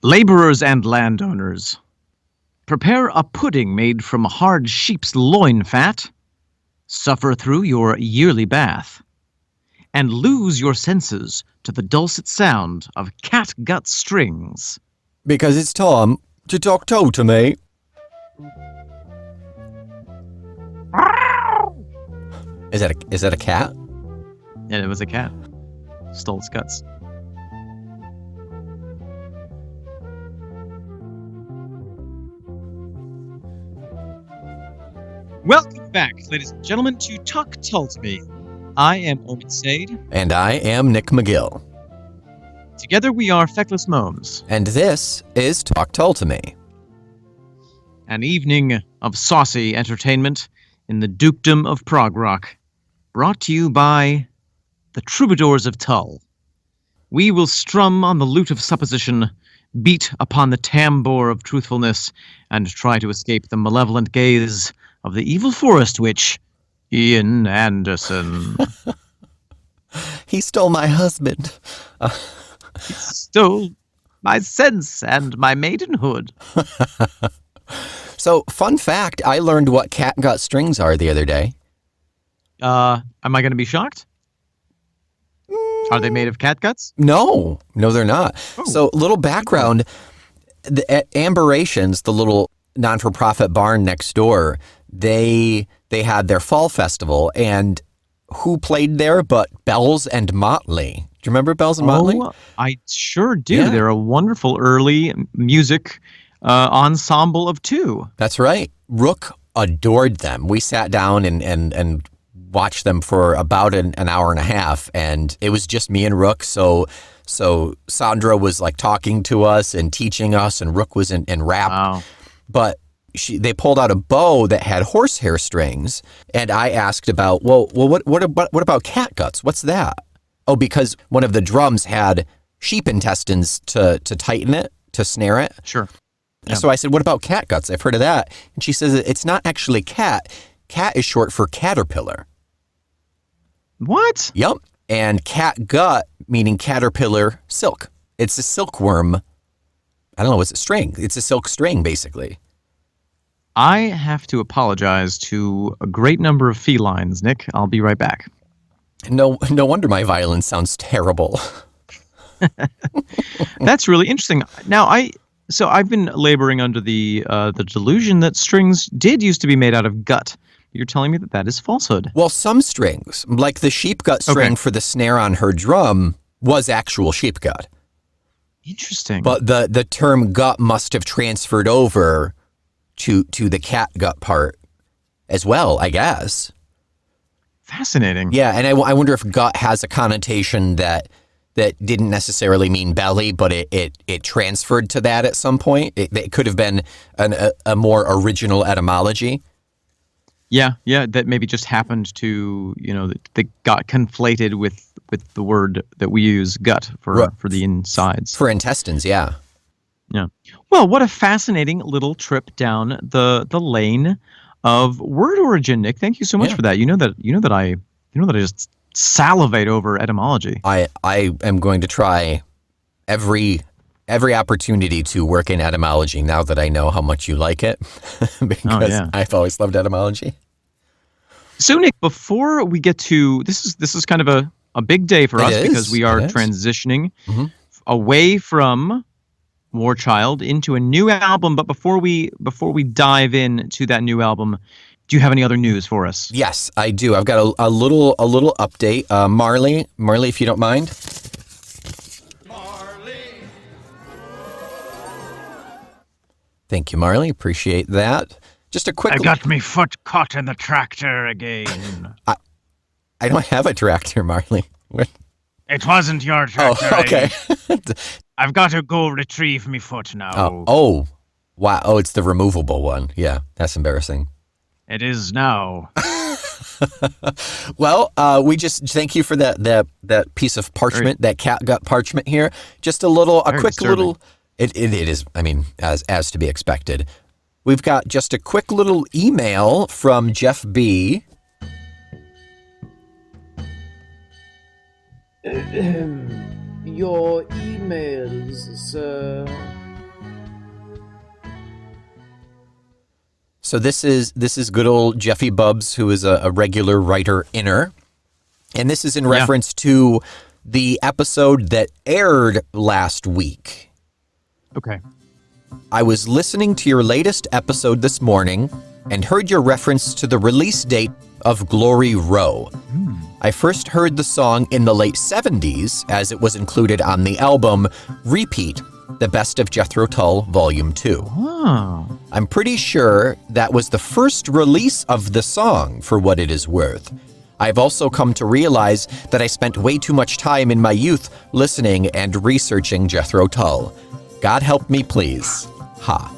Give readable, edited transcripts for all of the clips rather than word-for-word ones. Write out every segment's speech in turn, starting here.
Laborers and landowners, prepare a pudding made from hard sheep's loin fat, suffer through your yearly bath, and lose your senses to the dulcet sound of catgut strings. Because it's time to talk toe to me. Is that a cat? And it was a cat. Stole its guts. Welcome back, ladies and gentlemen, to Tuck Tull to Me. I am Owen Sade. And I am Nick McGill. Together we are Feckless Momes. And this is Talk Tull to Me. An evening of saucy entertainment in the dukedom of prog rock. Brought to you by the Troubadours of Tull. We will strum on the lute of supposition, beat upon the tambour of truthfulness, and try to escape the malevolent gaze of the evil forest witch, Ian Anderson. He stole my husband. He stole my sense and my maidenhood. So, fun fact, I learned what catgut strings are the other day. Am I going to be shocked? Are they made of catguts? No, they're not. Oh. So, little background, at Amberations, the little non-for-profit barn next door, they had their fall festival, and who played there but Bells and Motley? Do you remember Bells and Motley? I sure do. Yeah. They're a wonderful early music ensemble of two. That's right. Rook adored them. We sat down and watched them for about an hour and a half, and it was just me and Rook. So Sandra was like talking to us and teaching us, and Rook was in rap. Wow. But they pulled out a bow that had horsehair strings, and I asked about, what about catguts? What's that? Oh, because one of the drums had sheep intestines to tighten it, to snare it. Sure. Yeah. So I said, what about catguts? I've heard of that. And she says it's not actually cat. Cat is short for caterpillar. What? Yep. And catgut, meaning caterpillar silk. It's a silkworm. I don't know, it's a string. It's a silk string, basically. I have to apologize to a great number of felines, Nick. I'll be right back. No wonder my violin sounds terrible. That's really interesting. Now, I've been laboring under the delusion that strings did used to be made out of gut. You're telling me that is falsehood. Well, some strings, like the sheep gut string for the snare on her drum, was actual sheep gut. Interesting. But the term gut must have transferred over to the cat gut part as well, I guess. Fascinating. Yeah, and I wonder if gut has a connotation that didn't necessarily mean belly, but it transferred to that at some point. It could have been a more original etymology. Yeah, that maybe just happened to, that got conflated with the word that we use, gut, for the insides. For intestines, yeah. Yeah. Well, what a fascinating little trip down the lane of word origin, Nick. Thank you so much for that. You know that I just salivate over etymology. I am going to try every opportunity to work in etymology now that I know how much you like it, because I've always loved etymology. So, Nick, before we get to this is kind of a big day for us because we are transitioning away from War Child into a new album. But before we dive into that new album, do you have any other news for us? Yes, I do. I've got a little update. Marley, if you don't mind. Thank you, Marley. Appreciate that. Just a quick... I got me foot caught in the tractor again. I don't have a tractor, Marley. It wasn't your tractor. Oh, okay. I've got to go retrieve me foot now. Oh, wow. Oh, it's the removable one. Yeah, that's embarrassing. It is now. Well, we just thank you for that piece of parchment, that catgut parchment here. Just a quick disturbing. little... It is, I mean, as to be expected. We've got just a quick little email from Jeff B. Your emails, sir. So this is good old Jeffy Bubbs, who is a regular writer inner. And this is in reference to the episode that aired last week. Okay. I was listening to your latest episode this morning and heard your reference to the release date of Glory Row. I first heard the song in the late 70s as it was included on the album Repeat, The Best of Jethro Tull, Volume 2. Oh. I'm pretty sure that was the first release of the song, for what it is worth. I've also come to realize that I spent way too much time in my youth listening and researching Jethro Tull. God help me, please. Ha.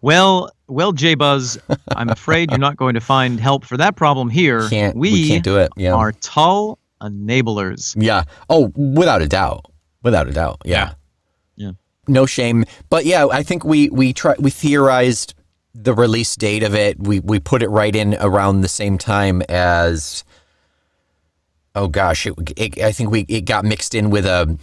Well, J-Buzz, I'm afraid you're not going to find help for that problem here. We can't do it. Yeah. Are Tull enablers. Yeah. Oh, without a doubt. Without a doubt. Yeah. Yeah. No shame. But yeah, I think we theorized the release date of it. We put it right in around the same time as, oh gosh, I think it got mixed in with a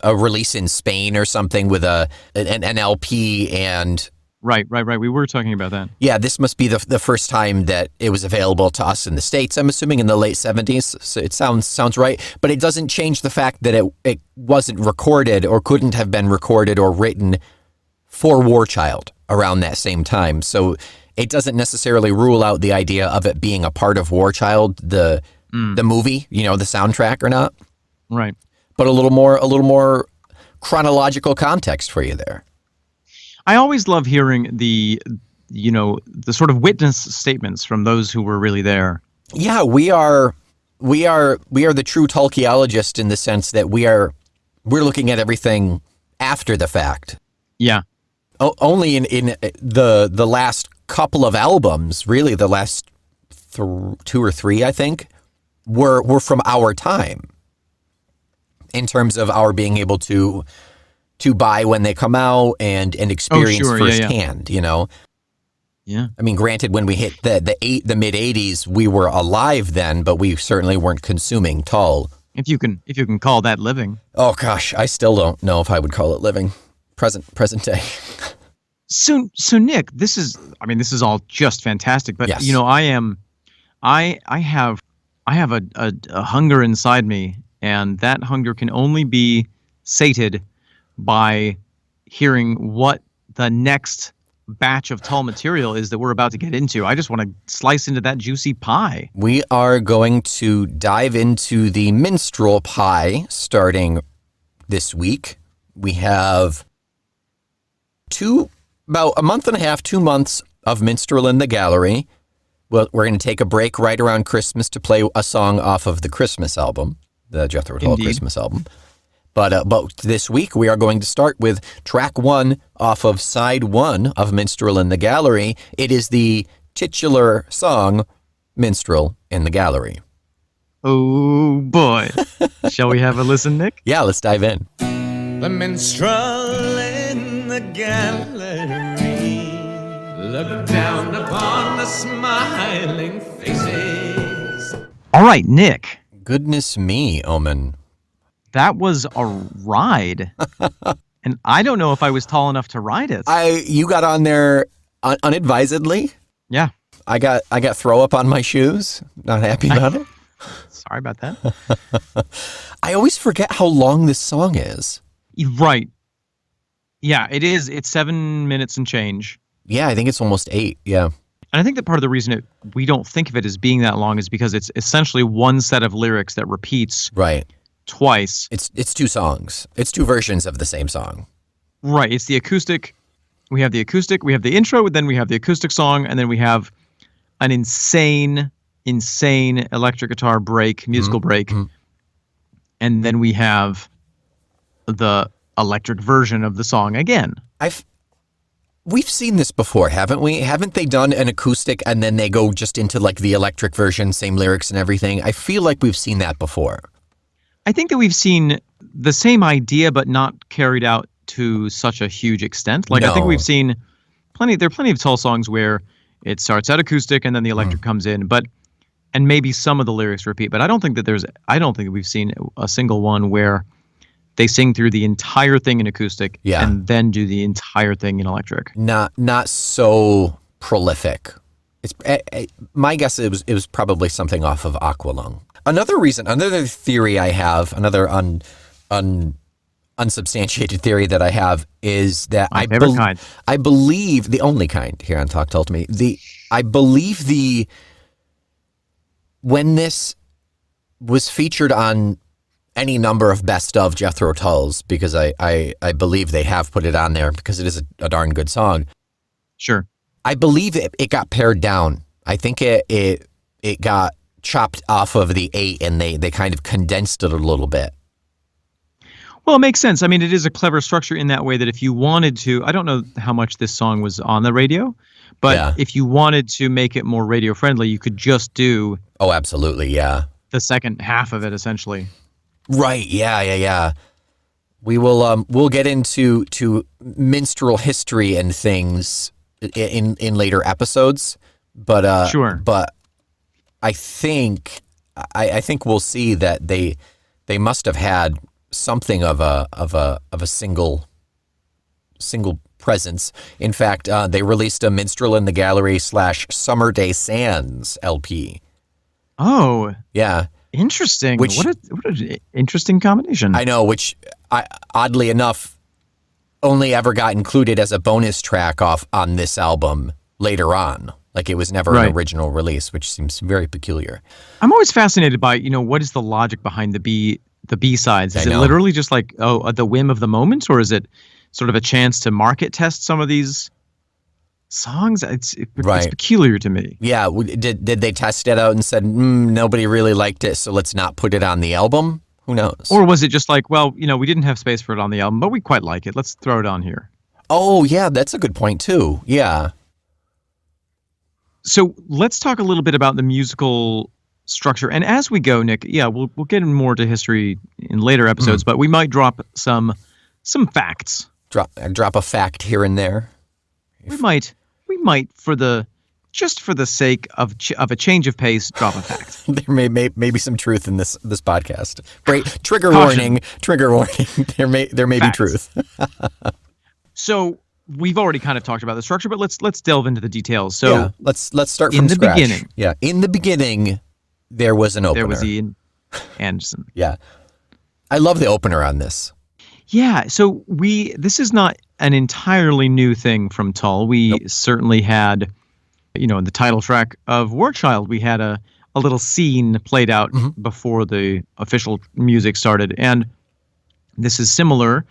release in Spain or something with an LP and. Right. We were talking about that. Yeah, this must be the first time that it was available to us in the States. I'm assuming in the late 70s. So it sounds right. But it doesn't change the fact that it wasn't recorded or couldn't have been recorded or written for War Child around that same time. So it doesn't necessarily rule out the idea of it being a part of War Child, the movie, the soundtrack or not. Right. But a little more chronological context for you there. I always love hearing the sort of witness statements from those who were really there. Yeah, we are the true Tullcheologist in the sense that we're looking at everything after the fact. Yeah. Only in the last couple of albums, really the last 2 or 3, I think, were from our time in terms of our being able to buy when they come out and experience firsthand, Yeah. I mean, granted, when we hit the mid 80s, we were alive then, but we certainly weren't consuming Tull. If you can call that living. Oh gosh, I still don't know if I would call it living. Present day. So Nick, this is all just fantastic, but yes. I have a hunger inside me, and that hunger can only be sated by hearing what the next batch of Tull material is that we're about to get into. I just want to slice into that juicy pie. We are going to dive into the Minstrel pie starting this week. We have about a month and a half, 2 months of Minstrel in the gallery. Well, we're going to take a break right around Christmas to play a song off of the Christmas album, the Jethro Tull Christmas album. But this week we are going to start with track 1 off of side 1 of Minstrel in the Gallery. It is the titular song, Minstrel in the Gallery. Oh boy. Shall we have a listen, Nick? Yeah, let's dive in. The minstrel in the gallery looked down upon the smiling faces. All right, Nick. Goodness me, Omen. That was a ride, and I don't know if I was tall enough to ride it. You got on there unadvisedly. Yeah, I got throw up on my shoes. Not happy about it. Sorry about that. I always forget how long this song is. Right. Yeah, it is. It's 7 minutes and change. Yeah, I think it's almost 8. Yeah. And I think that part of the reason we don't think of it as being that long is because it's essentially one set of lyrics that repeats. Right. Twice. It's 2 songs. It's 2 versions of the same song. Right. It's the acoustic. We have the acoustic. We have the intro. Then we have the acoustic song. And then we have an insane electric guitar break, musical break. Mm-hmm. And then we have the electric version of the song again. We've seen this before, haven't we? Haven't they done an acoustic and then they go just into like the electric version, same lyrics and everything? I feel like we've seen that before. I think that we've seen the same idea, but not carried out to such a huge extent. Like, no. I think we've seen there are plenty of Tull songs where it starts out acoustic and then the electric comes in, and maybe some of the lyrics repeat. But I don't think that we've seen a single one where they sing through the entire thing in acoustic and then do the entire thing in electric. Not so prolific. It's my guess it was probably something off of Aqualung. Another theory I have, another unsubstantiated theory that I have is that I believe the only kind here on Talk Tull to me. I believe when this was featured on any number of best of Jethro Tulls, because I believe they have put it on there because it is a darn good song. Sure. I believe it got pared down. I think it got chopped off of the 8 and they kind of condensed it a little bit. Well, it makes sense. I mean, it is a clever structure in that way that if you wanted to, I don't know how much this song was on the radio, but if you wanted to make it more radio friendly, you could just do. Oh, absolutely. Yeah. The second half of it, essentially. Right. Yeah. We will, we'll get into minstrel history and things in later episodes, but, sure. But I think we'll see that they must have had something of a single presence. In fact, they released a Minstrel in the Gallery / Summer Day Sands LP. Oh, yeah, interesting. What an interesting combination. I know, which oddly enough only ever got included as a bonus track off on this album later on. Like it was never an original release, which seems very peculiar. I'm always fascinated by, what is the logic behind the B-sides? Is it literally just like, the whim of the moment, or is it sort of a chance to market test some of these songs? It's peculiar to me. Yeah. Did they test it out and said, nobody really liked it, so let's not put it on the album? Who knows? Or was it just like, well, we didn't have space for it on the album, but we quite like it. Let's throw it on here. Oh, yeah, that's a good point, too. Yeah. So let's talk a little bit about the musical structure. And as we go, Nick, we'll get more to history in later episodes, but we might drop some facts. Drop a fact here and there. We might for the sake of a change of pace, drop a fact. There may be some truth in this podcast. Trigger warning. There may be truth. So we've already kind of talked about the structure, but let's delve into the details. So let's start from scratch. Beginning. Yeah, in the beginning, there was an opener. There was Ian Anderson. Yeah, I love the opener on this. Yeah, so this is not an entirely new thing from Tull. We certainly had, in the title track of War Child, we had a little scene played out before the official music started, and this is similar.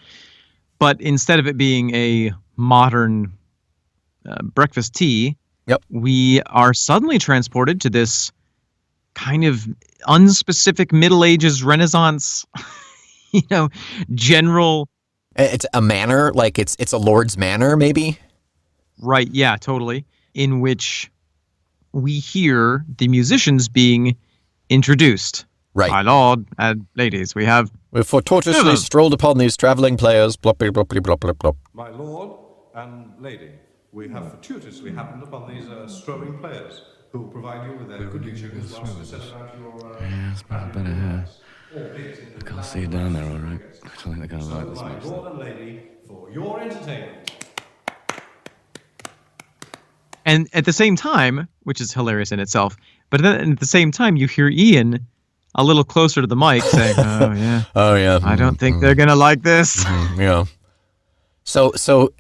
But instead of it being a modern breakfast tea, we are suddenly transported to this kind of unspecific Middle Ages Renaissance, general. It's a manor, like it's a lord's manor, maybe? Right, yeah, totally. In which we hear the musicians being introduced. Right. My lord and ladies, we have... We've fortuitously strolled upon these travelling players, bloppy, bloppy, blop, blop, blop. My lord and lady, we have fortuitously happened upon these strolling players who will provide you with their good tunes whilst you set about your... Yes, but I better have. I can't see you down there, all right? I don't think they're going to like this much. My lord and lady, for your entertainment. And at the same time, which is hilarious in itself, but then at the same time, you hear Ian a little closer to the mic saying, oh yeah, I don't think they're going to like this. Yeah. So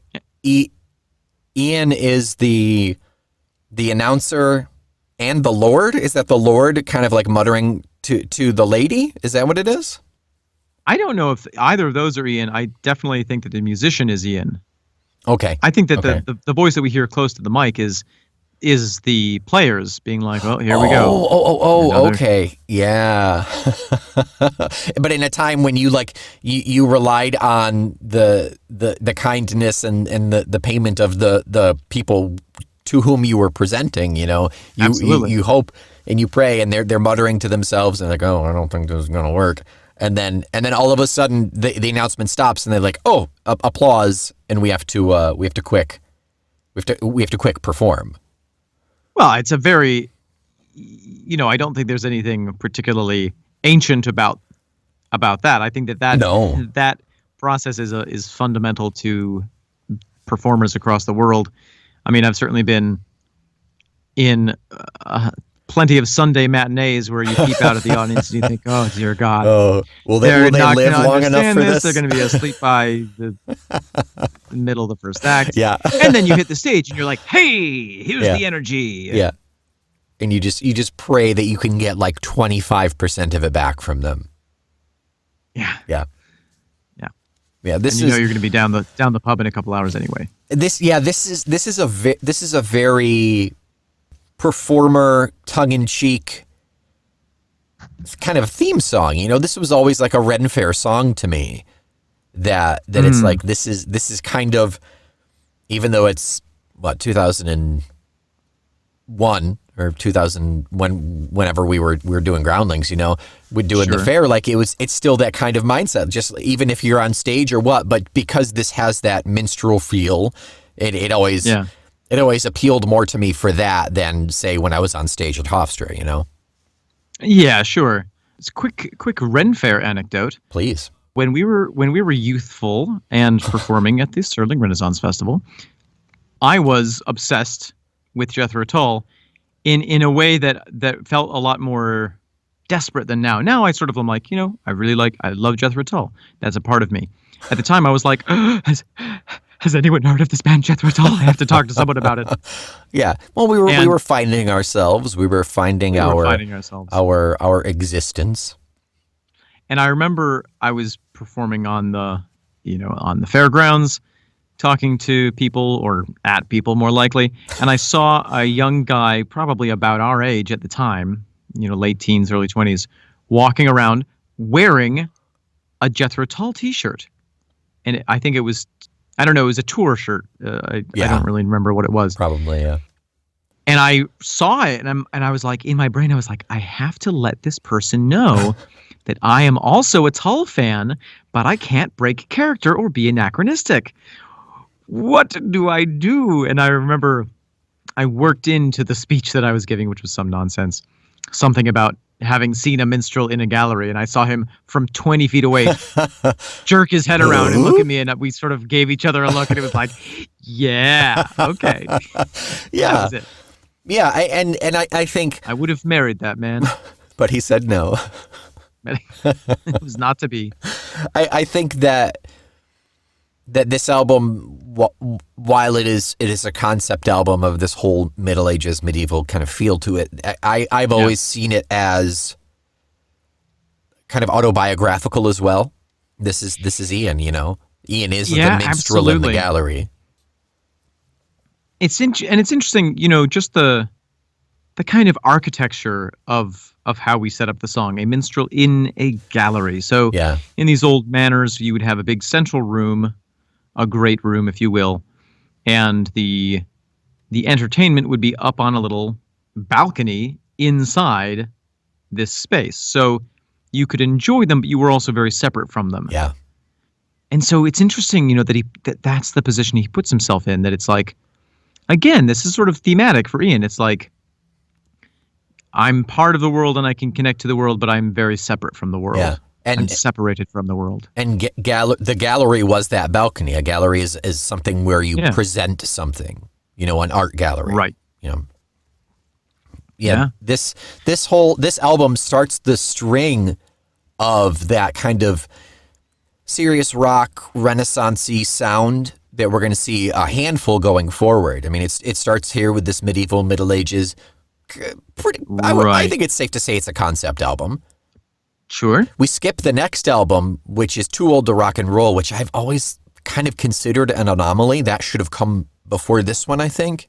Ian is the announcer and the Lord? Is that the Lord kind of like muttering to the lady? Is that what it is? I don't know if either of those are Ian. I definitely think that the musician is Ian. Okay. I think that the voice that we hear close to the mic is the players being like, well, here we go. Okay. Yeah. But in a time when you relied on the kindness and the payment of the people to whom you were presenting, you hope and you pray, and they're muttering to themselves and like, oh, I don't think this is going to work. And then all of a sudden the announcement stops and they're like, oh, applause, and we have to quick perform. Well, it's a very, I don't think there's anything particularly ancient about about that. I think that No. that process is fundamental to performers across the world. I mean, I've certainly been in plenty of Sunday matinees where you peep out at the audience and you think, "Oh dear God, Oh, will they they're not live gonna long enough understand for this? They're going to be asleep by the middle of the first act." Yeah. And then you hit the stage and you're like, "Hey, here's Yeah. the energy." Yeah. And you just pray that you can get like 25% of it back from them. Yeah. Yeah. Yeah. Yeah. And you know you're going to be down the pub in a couple hours anyway. This is a very performer, tongue-in-cheek kind of theme song. You know, this was always like a Red and Fair song to me. That it's like this is kind of, even though it's 2001 or 2000 whenever we were doing Groundlings, you know, we'd do it in the fair, like it's still that kind of mindset, just even if you're on stage or what, but because this has that minstrel feel, it always appealed more to me for that than say when I was on stage at Hofstra, you know. Yeah, sure. It's a quick Ren Fair anecdote. Please. When we were youthful and performing at the Sterling Renaissance Festival, I was obsessed with Jethro Tull in a way that felt a lot more desperate than now. Now I sort of am like, you know, I love Jethro Tull. That's a part of me. At the time I was like, has anyone heard of this band Jethro Tull? I have to talk to someone about it. Yeah. Well, we were finding ourselves. We were finding our existence. And I remember I was performing on the fairgrounds, talking to people or at people more likely, and I saw a young guy, probably about our age at the time, you know, late teens, early 20s, walking around wearing a Jethro Tull t-shirt. And I think it was, I don't know, it was a tour shirt. I don't really remember what it was. Probably, yeah. And I saw it, and I was like, in my brain, I was like, I have to let this person know that I am also a Tull fan, but I can't break character or be anachronistic. What do I do? And I remember I worked into the speech that I was giving, which was some nonsense, something about having seen a minstrel in a gallery, and I saw him from 20 feet away jerk his head around and look at me, and we sort of gave each other a look, and it was like, yeah, okay. Yeah. That was it. Yeah, I think... I would have married that man. But he said no. It was not to be. I think that this album, while it is a concept album of this whole Middle Ages medieval kind of feel to it, I've always seen it as kind of autobiographical as well. This is Ian, you know. Ian is the minstrel in the gallery. It's interesting, you know, just the kind of architecture of how we set up the song, a minstrel in a gallery. So in these old manors, you would have a big central room, a great room, if you will, and the entertainment would be up on a little balcony inside this space. So you could enjoy them, but you were also very separate from them. Yeah. And so it's interesting, you know, that's the position he puts himself in, that it's like, again, this is sort of thematic for Ian. It's like, I'm part of the world and I can connect to the world, but I'm very separate from the world. Yeah. And I'm separated from the world. And the gallery was that balcony. A gallery is something where you present something, you know, an art gallery. Right. You know. Yeah. This album starts the string of that kind of serious rock, Renaissance-y sound that we're going to see a handful going forward. I mean, it starts here with this medieval, Middle Ages. I think it's safe to say it's a concept album. Sure. We skip the next album, which is Too Old to Rock and Roll, which I've always kind of considered an anomaly. That should have come before this one, I think,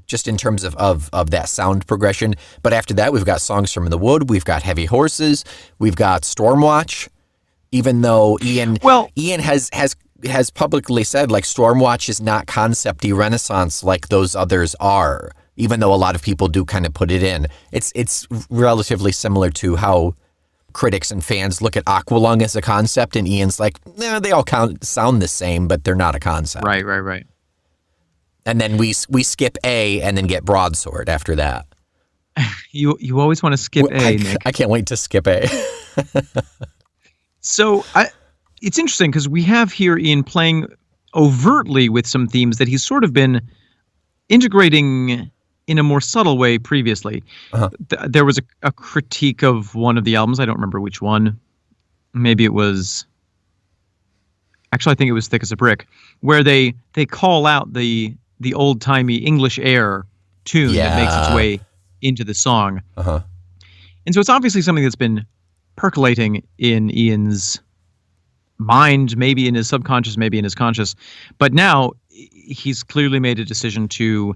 just in terms of that sound progression. But after that, we've got Songs from the Wood, we've got Heavy Horses, we've got Stormwatch, even though Ian has publicly said, like, Stormwatch is not concept-y Renaissance like those others are, even though a lot of people do kind of put it in. It's relatively similar to how critics and fans look at Aqualung as a concept, and Ian's like, nah, they all sound the same, but they're not a concept. Right. And then we skip A and then get Broadsword after that. You always want to skip A, Nick. I can't wait to skip A. So it's interesting because we have here Ian playing overtly with some themes that he's sort of been integrating in a more subtle way previously. Uh-huh. There was a critique of one of the albums. I don't remember which one. Maybe it was... Actually, I think it was Thick as a Brick, where they call out the old-timey English air tune that makes its way into the song. Uh-huh. And so it's obviously something that's been percolating in Ian's mind, maybe in his subconscious, maybe in his conscious. But now he's clearly made a decision to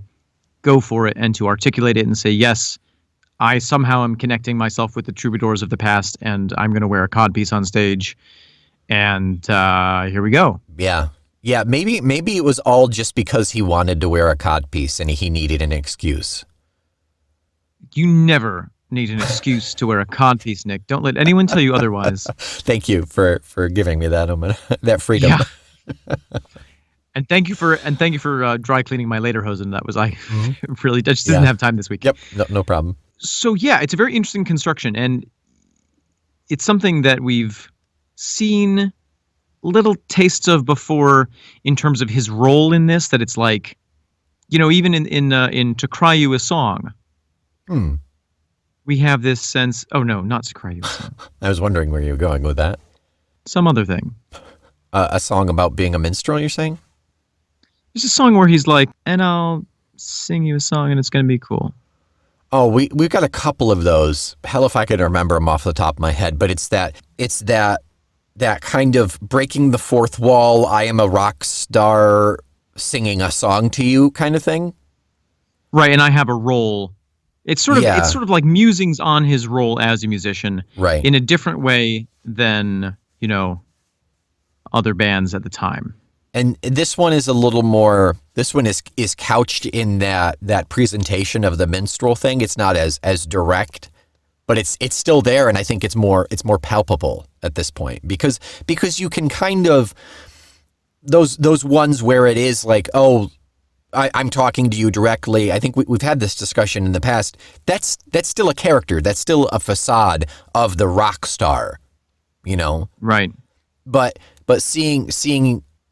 go for it and to articulate it and say, yes, I somehow am connecting myself with the troubadours of the past, and I'm going to wear a codpiece on stage. And here we go. Yeah. Yeah, maybe it was all just because he wanted to wear a codpiece and he needed an excuse. You never need an excuse to wear a codpiece, Nick. Don't let anyone tell you otherwise. Thank you for giving me that that freedom. Yeah. And thank you for dry cleaning my lederhosen. That was really I just didn't have time this week. Yep, no problem. So yeah, it's a very interesting construction, and it's something that we've seen little tastes of before in terms of his role in this. That it's like, even in To Cry You a Song, we have this sense. Oh no, not To Cry You a Song. I was wondering where you were going with that. Some other thing. A song about being a minstrel, you're saying? There's a song where he's like, and I'll sing you a song and it's going to be cool. Oh, we've got a couple of those. Hell if I could remember them off the top of my head, but it's that kind of breaking the fourth wall, I am a rock star singing a song to you kind of thing. Right, and I have a role. It's sort of like musings on his role as a musician, right, in a different way than, other bands at the time. And this one is a little more. This one is couched in that presentation of the minstrel thing. It's not as direct, but it's still there, and I think it's more palpable at this point because you can kind of those ones where it is like, oh, I'm talking to you directly. I think we've had this discussion in the past. That's still a character. That's still a facade of the rock star, Right. But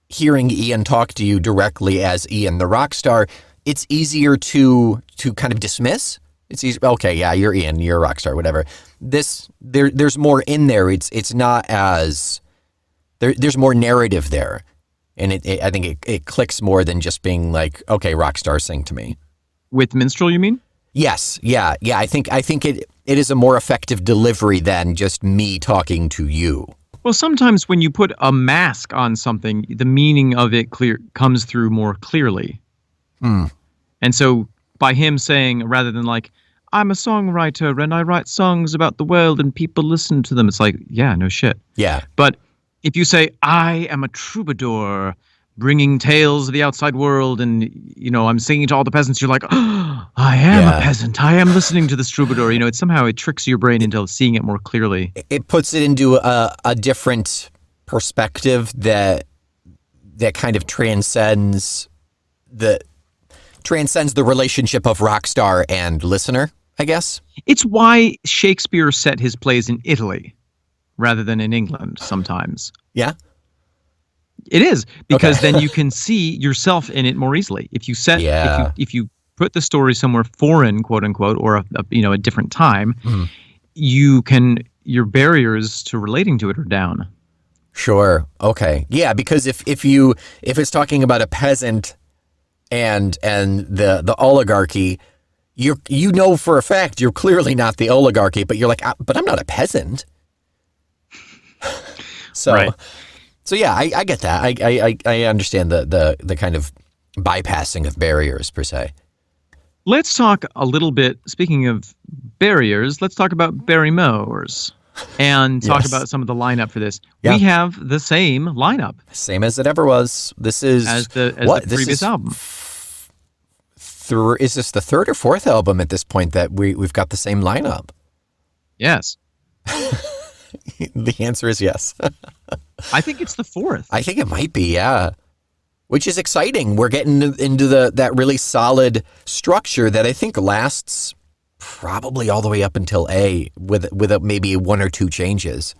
hearing Ian talk to you directly as Ian the rock star, it's easier to kind of dismiss. It's easy. Okay, yeah, you're Ian, you're a rock star, whatever. There's more in there. It's not as there's more narrative there, and I think it clicks more than just being like, okay, rock star, sing to me. With Minstrel, you mean? Yes, yeah. I think it is a more effective delivery than just me talking to you. Well, sometimes when you put a mask on something, the meaning of it comes through more clearly. And so by him saying, rather than like, I'm a songwriter and I write songs about the world and people listen to them, it's like, yeah, no shit. Yeah. But if you say, I am a troubadour bringing tales of the outside world and, I'm singing to all the peasants, you're like, oh, I am a peasant. I am listening to this troubadour. It somehow it tricks your brain into seeing it more clearly. It puts it into a different perspective that kind of transcends the relationship of rock star and listener, I guess. It's why Shakespeare set his plays in Italy rather than in England sometimes. Yeah. It is, because then you can see yourself in it more easily. If you if you put the story somewhere foreign, quote unquote, or a different time, your barriers to relating to it are down. Sure. Okay. Yeah, because if it's talking about a peasant and the oligarchy, you know for a fact you're clearly not the oligarchy, but you're like, but I'm not a peasant. So. Right. So yeah, I get that. I understand the kind of bypassing of barriers per se. Let's talk a little bit. Speaking of barriers, let's talk about Barry Mowers and talk about some of the lineup for this. Yeah. We have the same lineup, same as it ever was. This is as the previous album. Is this the third or fourth album at this point that we've got the same lineup? Yes. The answer is yes. I think it's the fourth. I think it might be, yeah. Which is exciting. We're getting into that really solid structure that I think lasts probably all the way up until A with maybe one or two changes.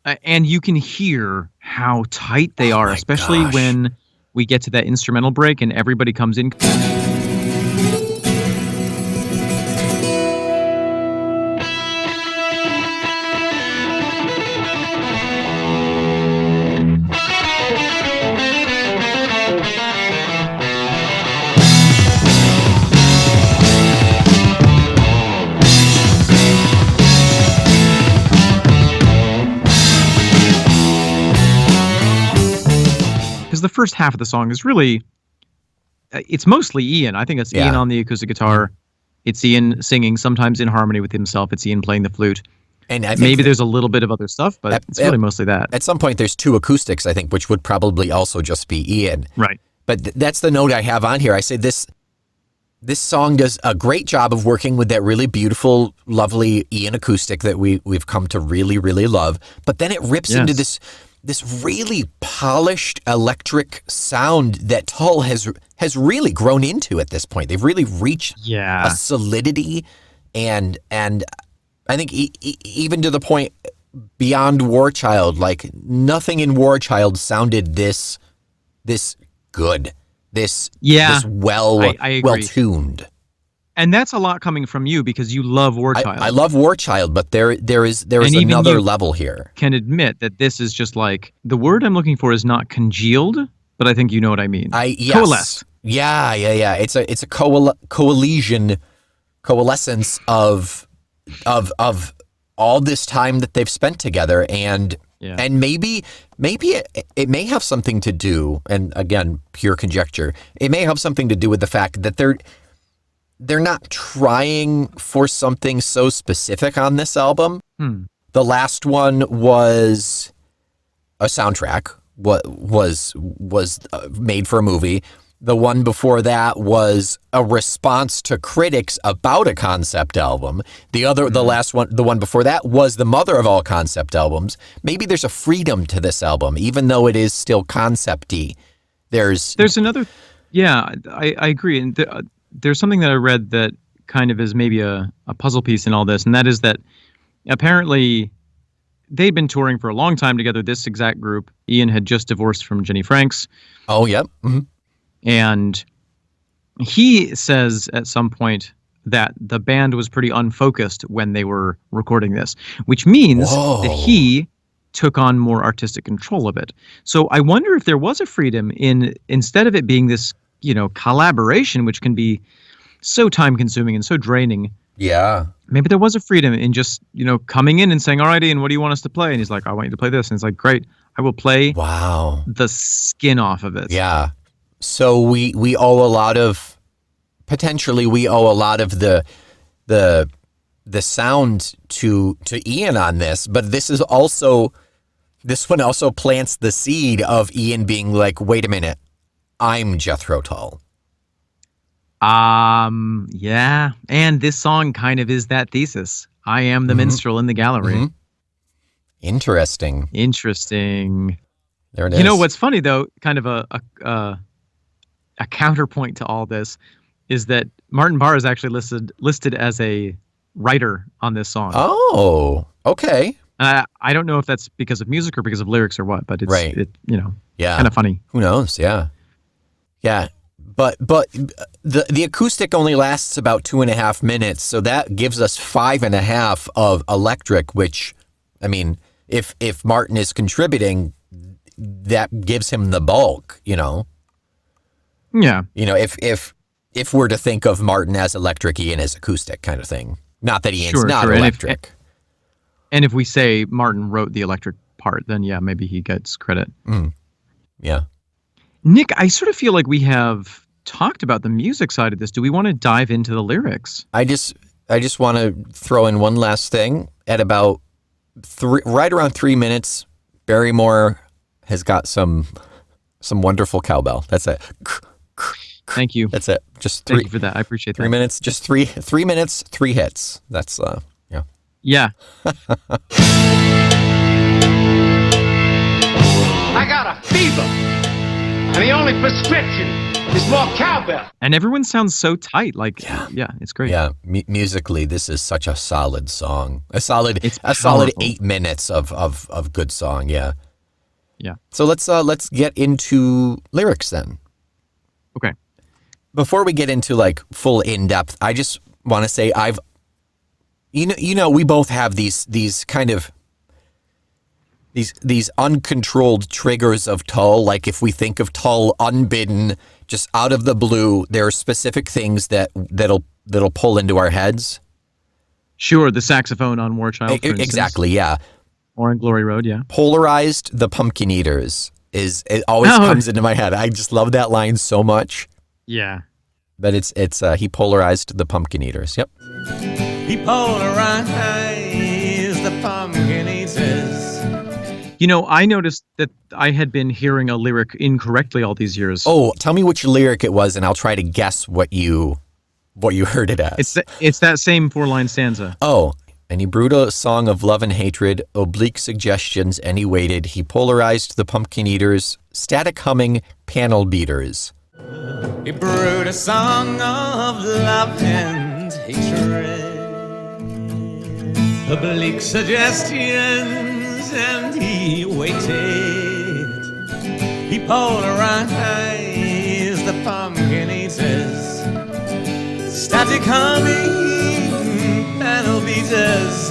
And you can hear how tight they are, my especially gosh. when we get to that instrumental break and everybody comes in. Because the first half of the song is really, it's mostly Ian. I think it's Ian on the acoustic guitar. It's Ian singing, sometimes in harmony with himself. It's Ian playing the flute. And I think maybe there's a little bit of other stuff, but it's really mostly that. At some point, there's 2 acoustics, I think, which would probably also just be Ian. Right. But that's the note I have on here. I say this song does a great job of working with that really beautiful, lovely Ian acoustic that we've come to really, really love. But then it rips into this really polished electric sound that Tull has really grown into at this point. They've really reached a solidity, and I think even to the point beyond War Child, like nothing in War Child sounded this good, this well tuned. And that's a lot coming from you because you love War Child. I love War Child, but there is another level here. Can admit that this is just like, the word I'm looking for is not congealed, but I think you know what I mean. Coalesce. Yeah. It's a coalescence of all this time that they've spent together, and maybe it may have something to do, and again, pure conjecture, it may have something to do with the fact that they're not trying for something so specific on this album. The last one was a soundtrack, was made for a movie. The one before that was a response to critics about a concept album. The last one, the one before that, was the mother of all concept albums. Maybe there's a freedom to this album, even though it is still concept-y. There's another, I agree. And there's something that I read that kind of is maybe a puzzle piece in all this, and that is that apparently they'd been touring for a long time together, this exact group. Ian had just divorced from Jenny Franks. Oh, yep. Mm-hmm. And he says at some point that the band was pretty unfocused when they were recording this, which means that he took on more artistic control of it. So I wonder if there was a freedom in, instead of it being this, collaboration, which can be so time consuming and so draining. Yeah. Maybe there was a freedom in just, coming in and saying, all right, Ian, what do you want us to play? And he's like, I want you to play this. And it's like, great, I will play the skin off of it. Yeah. So we owe a lot of, potentially we owe a lot of the sound to Ian on this, but this one also plants the seed of Ian being like, wait a minute, I'm Jethro Tull. Yeah. And this song kind of is that thesis. I am the minstrel in the gallery. Mm-hmm. Interesting. There it is. What's funny though, kind of a counterpoint to all this is that Martin Barre is actually listed as a writer on this song. Oh, okay. I don't know if that's because of music or because of lyrics or what, but it's kind of funny. Who knows? Yeah. But the acoustic only lasts about 2.5 minutes, so that gives us 5.5 of electric, which, I mean, if Martin is contributing, that gives him the bulk, Yeah. If we're to think of Martin as electric, Ian as acoustic kind of thing. Not that Ian's not electric. And if we say Martin wrote the electric part, then maybe he gets credit. Yeah. Nick, I sort of feel like we have talked about the music side of this. Do we want to dive into the lyrics? I just want to throw in one last thing. At about right around 3 minutes, Barrymore has got some wonderful cowbell. That's it. Thank you. That's it. Just thank you for that. I appreciate 3 minutes. Just 3 minutes, 3 hits. That's yeah. Yeah. I got a fever, and the only prescription It's more cowbell. And everyone sounds so tight. Like, yeah it's great. Yeah, musically, this is such a solid song. Solid 8 minutes of good song. Yeah. Yeah. So let's get into lyrics then. Okay. Before we get into like full in depth, I just want to say we both have these kind of these uncontrolled triggers of Tull. Like if we think of Tull unbidden, just out of the blue, there are specific things that'll pull into our heads. Sure, the saxophone on War Child, for instance. Exactly, yeah. Or on Glory Road, yeah. Polarized the Pumpkin Eaters it always comes into my head. I just love that line so much. Yeah. But it's he polarized the Pumpkin Eaters. Yep. He polarized the pumpkin eaters. You know, I noticed that I had been hearing a lyric incorrectly all these years. Oh, tell me which lyric it was, and I'll try to guess what you heard it as. It's that same 4-line stanza. Oh, and he brewed a song of love and hatred, oblique suggestions, and he waited. He polarized the Pumpkin Eaters, static humming, panel beaters. He brewed a song of love and hatred, oblique suggestions, and he waited. He polarized the pumpkin eaters, static humming, panel beaters.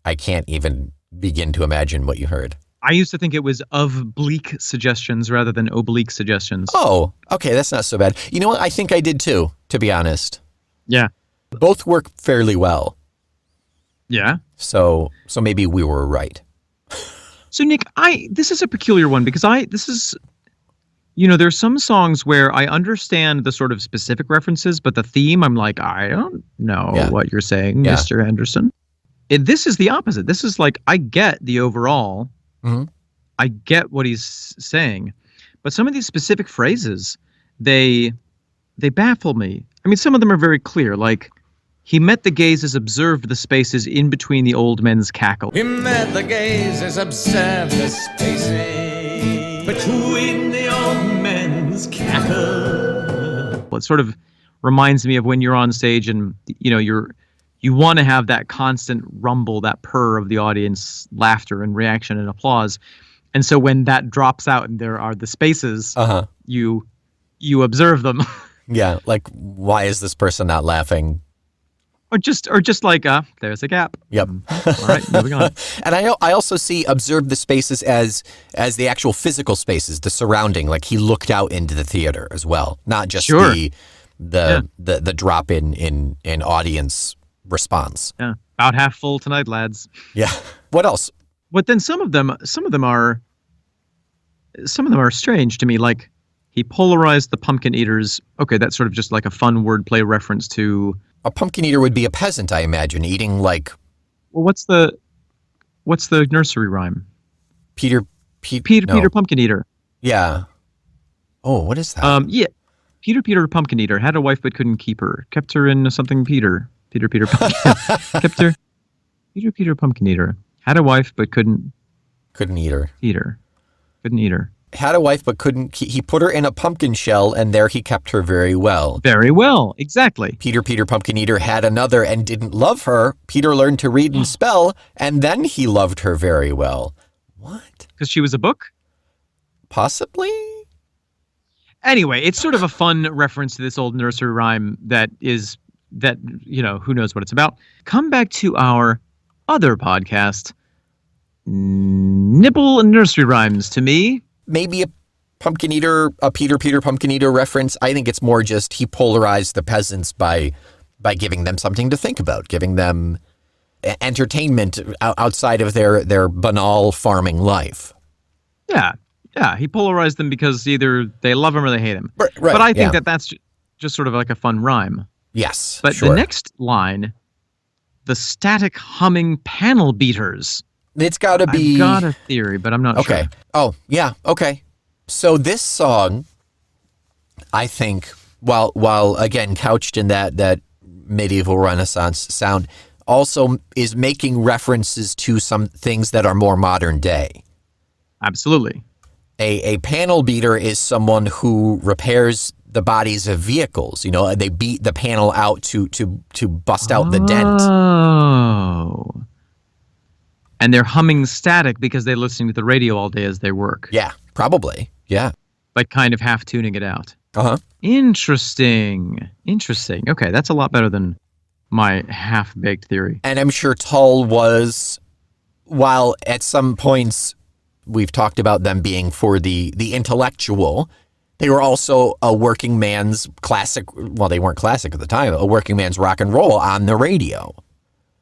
I can't even begin to imagine what you heard. I used to think it was of bleak suggestions rather than oblique suggestions. Oh, okay, that's not so bad. You know what? I think I did too, to be honest. Yeah. Both work fairly well. Yeah. So maybe we were right. So Nick, this is a peculiar one because there's some songs where I understand the sort of specific references, but the theme, I'm like, I don't know what you're saying, Mr. Henderson. This is the opposite. This is like, I get the overall. Mm-hmm. I get what he's saying, but some of these specific phrases, they baffle me. I mean, some of them are very clear, like, he met the gazes, observed the spaces in between the old men's cackle. He met the gazes, observed the spaces between the old men's cackle. It sort of reminds me of when you're on stage and, you want to have that constant rumble, that purr of the audience, laughter and reaction and applause. And so when that drops out and there are the spaces, you observe them. Yeah, like, why is this person not laughing? Or just like, there's a gap. Yep. All right, moving on. And I also observe the spaces as the actual physical spaces, the surrounding. Like he looked out into the theater as well, not just the drop in audience response. Yeah, about half full tonight, lads. Yeah. What else? But then some of them are strange to me. Like he polarized the pumpkin eaters. Okay, that's sort of just like a fun wordplay reference to. A pumpkin eater would be a peasant, I imagine, eating like. Well, what's the nursery rhyme? Peter Pumpkin Eater. Yeah. Oh, what is that? Yeah. Peter Pumpkin Eater had a wife but couldn't keep her. Kept her in something Peter Pumpkin. Kept her. Peter Pumpkin Eater had a wife but couldn't eat her. Couldn't eat her. Had a wife but couldn't. He put her in a pumpkin shell, and there he kept her very well. Very well, exactly. Peter Pumpkin Eater had another and didn't love her. Peter learned to read and spell, and then he loved her very well. What? Because she was a book? Possibly. Anyway, it's sort of a fun reference to this old nursery rhyme that who knows what it's about. Come back to our other podcast, Nibble and Nursery Rhymes to me. Maybe a pumpkin eater, a Peter Pumpkin Eater reference. I think it's more just he polarized the peasants by giving them something to think about, giving them entertainment outside of their banal farming life. Yeah, he polarized them because either they love him or they hate him. Right, but I think that's just sort of like a fun rhyme. Yes, but sure. The next line, the static humming panel beaters. It's got to be. I've got a theory, but I'm not sure. Okay. Oh, yeah. Okay. So this song, I think, while again couched in that medieval Renaissance sound, also is making references to some things that are more modern day. Absolutely. A panel beater is someone who repairs the bodies of vehicles. You know, they beat the panel out to bust out the dent. Oh. And they're humming static because they're listening to the radio all day as they work. Yeah, probably. Yeah. Like kind of half tuning it out. Uh-huh. Interesting. Okay, that's a lot better than my half-baked theory. And I'm sure Tull was, while at some points we've talked about them being for the intellectual, they were also a working man's classic, well, they weren't classic at the time, a working man's rock and roll on the radio.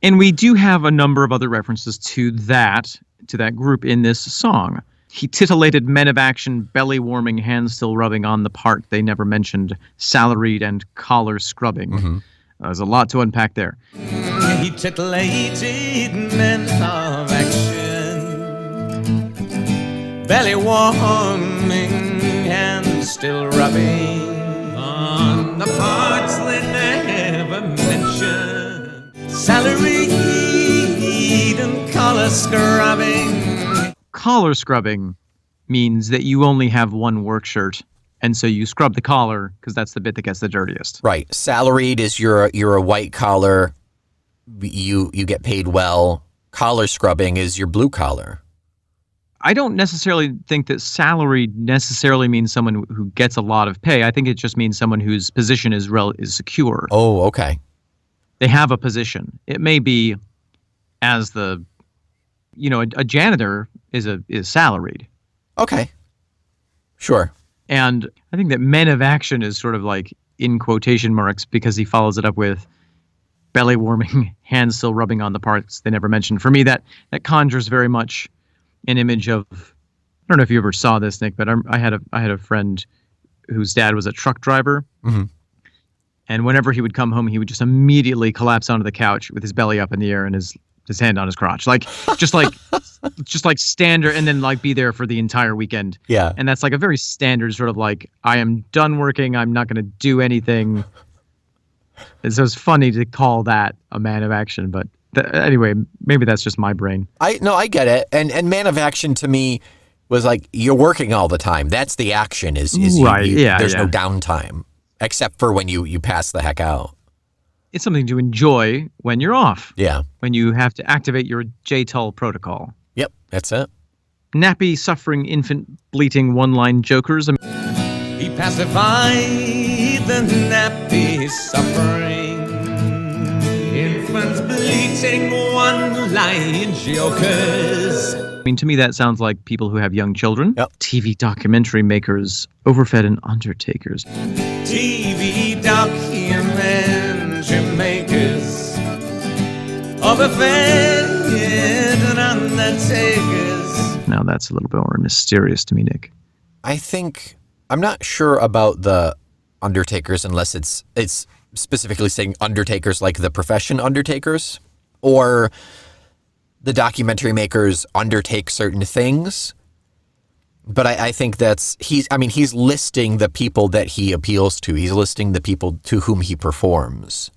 And we do have a number of other references to that group in this song. He titillated men of action, belly warming, hands still rubbing on the part they never mentioned, salaried and collar scrubbing. Mm-hmm. There's a lot to unpack there. He titillated men of action, belly warming, hands still rubbing on the parts they never mentioned, salaried and collar scrubbing. Collar scrubbing means that you only have one work shirt, and so you scrub the collar because that's the bit that gets the dirtiest. Right. Salaried is you're a white collar. You get paid well. Collar scrubbing is your blue collar. I don't necessarily think that salaried necessarily means someone who gets a lot of pay. I think it just means someone whose position is secure. Oh, okay. They have a position. It may be as a janitor is salaried. Okay. Sure. And I think that men of action is sort of like in quotation marks because he follows it up with belly warming, hands still rubbing on the parts they never mentioned. For me, that conjures very much an image of, I don't know if you ever saw this, Nick, but I had a friend whose dad was a truck driver. Mm-hmm. And whenever he would come home, he would just immediately collapse onto the couch with his belly up in the air and his hand on his crotch, just like standard, and then like be there for the entire weekend. Yeah. And that's like a very standard sort of like, I am done working, I'm not going to do anything. And so it's funny to call that a man of action, but anyway, maybe that's just my brain. I get it. And man of action to me was like, you're working all the time. That's the action is right. There's no downtime except for when you pass the heck out. It's something to enjoy when you're off. Yeah. When you have to activate your J-Tull protocol. Yep, that's it. Nappy, suffering, infant, bleating, one-line jokers. He pacified the nappy suffering, infants bleating, one-line jokers. I mean, to me, that sounds like people who have young children. Yep. TV documentary makers, overfed and undertakers. TV documentary makers, overfed and undertakers. Now that's a little bit more mysterious to me, Nick. I'm not sure about the undertakers unless it's specifically saying undertakers like the profession undertakers, or the documentary makers undertake certain things. But I think he's listing the people that he appeals to. He's listing the people to whom he performs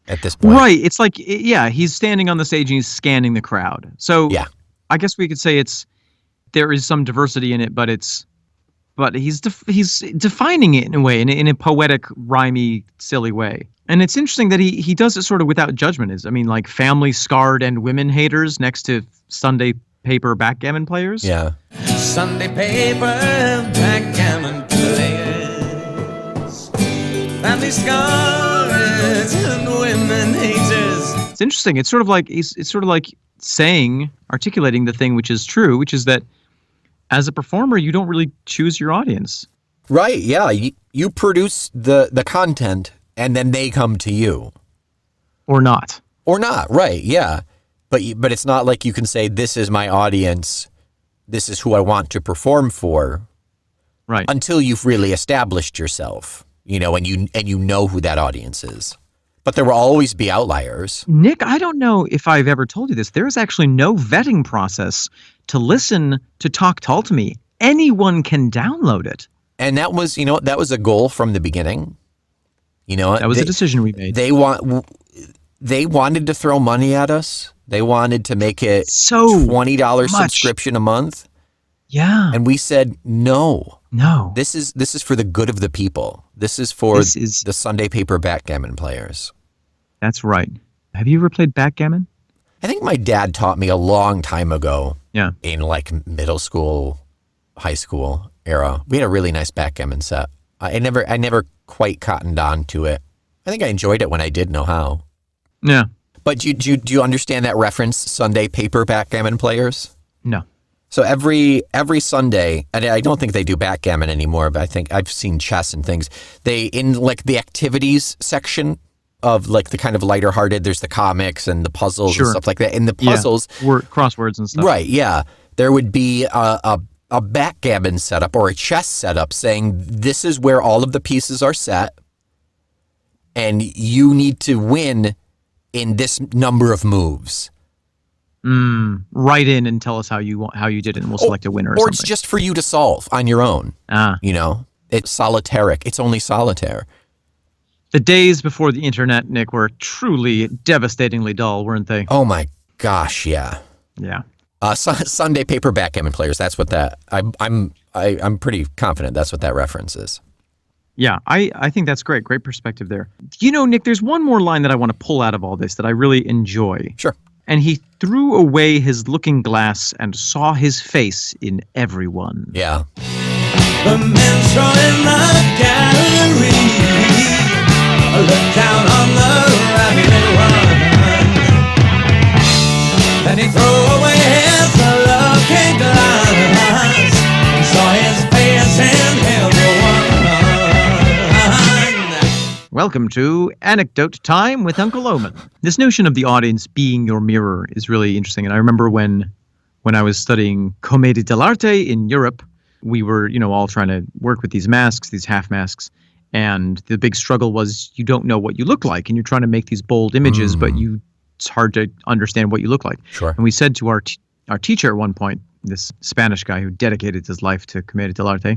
at this point. Right. It's like, yeah, he's standing on the stage and he's scanning the crowd. So yeah, I guess we could say there is some diversity in it, but he's defining it in a way, in a poetic, rhymey, silly way. And it's interesting that he does it sort of without judgment. Like family scarred and women haters next to Sunday paper backgammon players. Yeah. Sunday paper backgammon players, family scarred and women haters. It's interesting. It's sort of like articulating the thing which is true, which is that as a performer, you don't really choose your audience. Right. Yeah. You produce the content, and then they come to you, or not. Right. Yeah. But it's not like you can say, this is my audience, this is who I want to perform for, right? Until you've really established yourself, and you know who that audience is. But there will always be outliers. Nick, I don't know if I've ever told you this. There is actually no vetting process to listen to Talk Tull to Me. Anyone can download it. And that was, that was a goal from the beginning. That was a decision we made. They wanted to throw money at us. They wanted to make it so $20 subscription a month. Yeah. And we said, no, No. this is for the good of the people. This is for the Sunday paper backgammon players. That's right. Have you ever played backgammon? I think my dad taught me a long time ago. Yeah. In like middle school, high school era. We had a really nice backgammon set. I never quite cottoned on to it. I think I enjoyed it when I did know how. Yeah. But do you understand that reference, Sunday paper backgammon players? No. So every Sunday, and I don't think they do backgammon anymore, but I think I've seen chess and things. They, in like the activities section of like the kind of lighter hearted, there's the comics and the puzzles and stuff like that. In the puzzles, crosswords and stuff. Right, yeah. There would be a backgammon setup or a chess setup saying this is where all of the pieces are set and you need to win in this number of moves. Write in and tell us how you did it, and we'll select a winner or something. Or it's just for you to solve on your own. You know, it's solitaric. It's only solitaire. The days before the internet, Nick, were truly devastatingly dull, weren't they? Oh my gosh, yeah. Yeah. Sunday paper backgammon players. That's what that. I'm pretty confident that's what that reference is. Yeah, I think that's great. Great perspective there. You know, Nick, there's one more line that I want to pull out of all this that I really enjoy. Sure. And he threw away his looking glass and saw his face in everyone. Yeah. The minstrel in the gallery looked down on the ragged one. Then he threw away his looking glass and saw his face in everyone. Welcome to Anecdote Time with Uncle Omen. This notion of the audience being your mirror is really interesting. And I remember when I was studying Commedia dell'arte in Europe, we were, all trying to work with these masks, these half masks. And the big struggle was you don't know what you look like. And you're trying to make these bold images, but it's hard to understand what you look like. Sure. And we said to our teacher at one point, this Spanish guy who dedicated his life to Commedia dell'arte,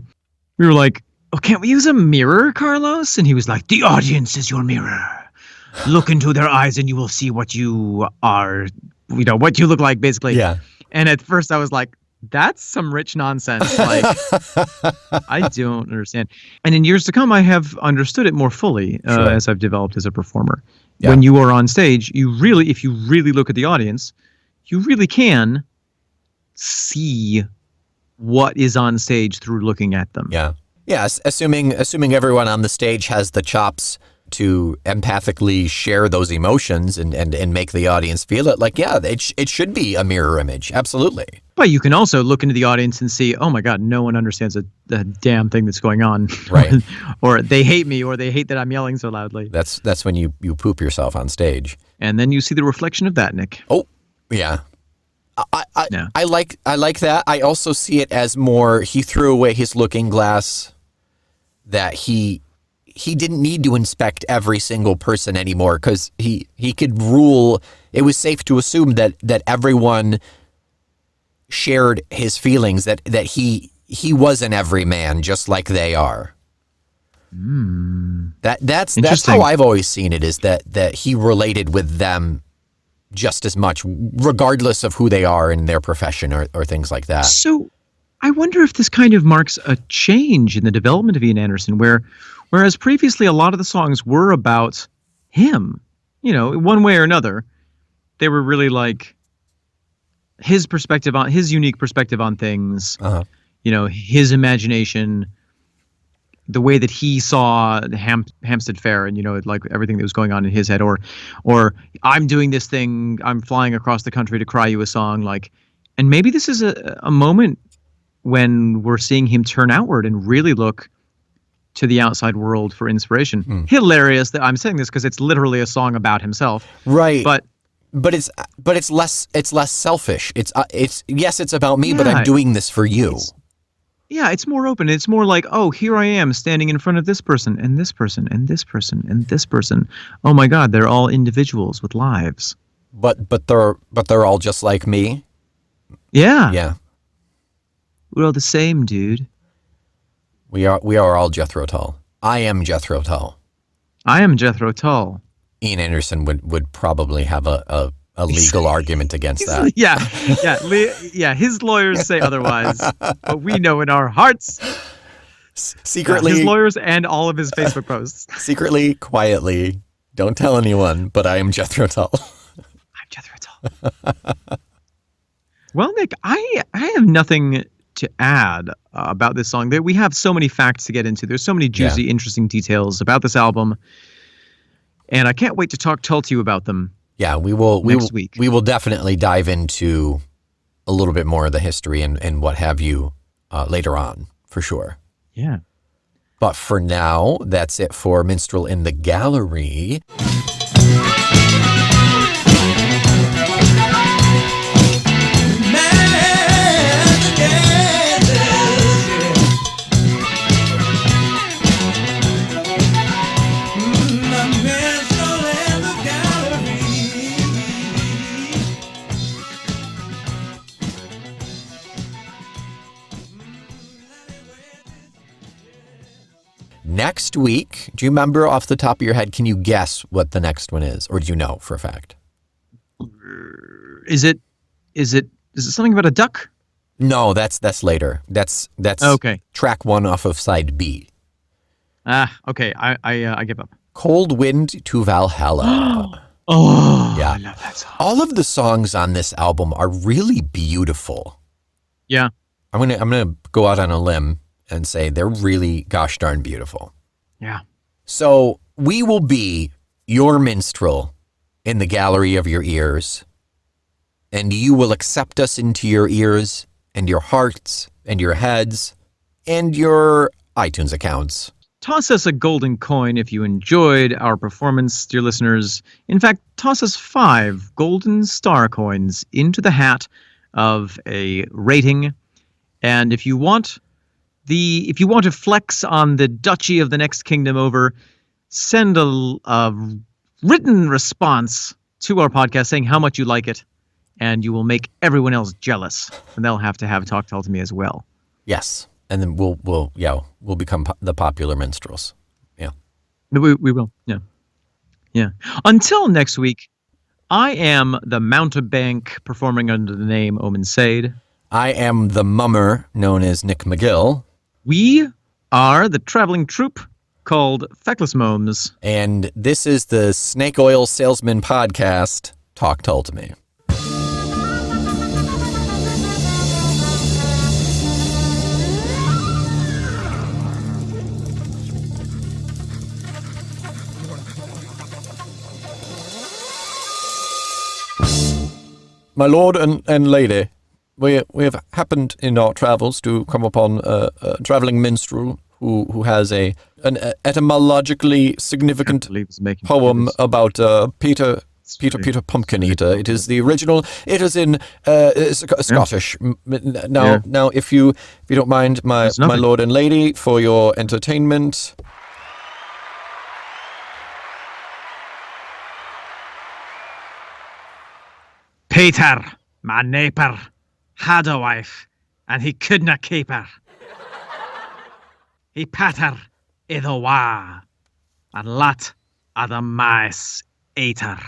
we were like, oh, can't we use a mirror, Carlos? And he was like, the audience is your mirror. Look into their eyes and you will see what you are, what you look like, basically. Yeah. And at first I was like, that's some rich nonsense. Like, I don't understand. And in years to come, I have understood it more fully as I've developed as a performer. Yeah. When you are on stage, if you really look at the audience, you really can see what is on stage through looking at them. Yeah. Yes, assuming everyone on the stage has the chops to empathically share those emotions and make the audience feel it. Like, yeah, it should be a mirror image. Absolutely. But you can also look into the audience and see, oh my God, no one understands the damn thing that's going on. Right. Or they hate me, or they hate that I'm yelling so loudly. That's when you poop yourself on stage. And then you see the reflection of that, Nick. Oh, yeah. I like that. I also see it as more, he threw away his looking glass, that he didn't need to inspect every single person anymore because he could rule. It was safe to assume that everyone shared his feelings, that he was an everyman just like they are. That's how I've always seen it, is that he related with them just as much, regardless of who they are in their profession or things like that. So I wonder if this kind of marks a change in the development of Ian Anderson, whereas previously a lot of the songs were about him, one way or another. They were really like his unique perspective on things, his imagination, the way that he saw the Hampstead Fair and, like everything that was going on in his head, or I'm doing this thing, I'm flying across the country to cry you a song, and maybe this is a moment when we're seeing him turn outward and really look to the outside world for inspiration. Hilarious that I'm saying this because it's literally a song about himself. Right. But it's less selfish. It's it's about me, but I'm doing this for you. It's more open. It's more like, oh, here I am standing in front of this person and this person and this person and this person. Oh my God, they're all individuals with lives. But they're all just like me. Yeah. Yeah. We're all the same, dude. We are all Jethro Tull. I am Jethro Tull. I am Jethro Tull. Ian Anderson would probably have a a legal argument against that. Yeah. His lawyers say otherwise, but we know in our hearts. Secretly, his lawyers and all of his Facebook posts. Secretly, quietly, don't tell anyone, but I am Jethro Tull. I'm Jethro Tull. Well, Nick, I have nothing to add about this song. We have so many facts to get into. There's so many juicy, interesting details about this album, and I can't wait to talk Tull to you about them. Yeah, we will. Next week. We will definitely dive into a little bit more of the history and what have you later on, for sure. Yeah. But for now, that's it for Minstrel in the Gallery. Next week, do you remember off the top of your head, can you guess what the next one is? Or do you know for a fact? Is it something about a duck? No, that's later. That's okay. Track 1 off of side B. Okay. I give up. Cold Wind to Valhalla. Yeah. I love that song. All of the songs on this album are really beautiful. Yeah. I'm gonna go out on a limb and say they're really gosh darn beautiful. Yeah. So we will be your minstrel in the gallery of your ears, and you will accept us into your ears and your hearts and your heads and your iTunes accounts. Toss us a golden coin if you enjoyed our performance, dear listeners. In fact, toss us 5 golden star coins into the hat of a rating. And if you want to flex on the duchy of the next kingdom over, send a written response to our podcast saying how much you like it, and you will make everyone else jealous, and they'll have to have Talk Tell to Me as well. Yes, and then we'll become the popular minstrels. Yeah, we will. Yeah. Until next week, I am the mountebank performing under the name Omen Sade. I am the mummer known as Nick McGill. We are the traveling troupe called Feckless Momes. And this is the Snake Oil Salesman Podcast, Talk Tull to Me. My lord and lady, we have happened in our travels to come upon a traveling minstrel who has an etymologically significant poem about Peter Pumpkin Eater. It is the original. It is in Scottish. Now, if you don't mind, my lord and lady, for your entertainment. Peter, my neighbour, had a wife, and he couldna keep her. He pat her I the wa, and lat a the mice ate her.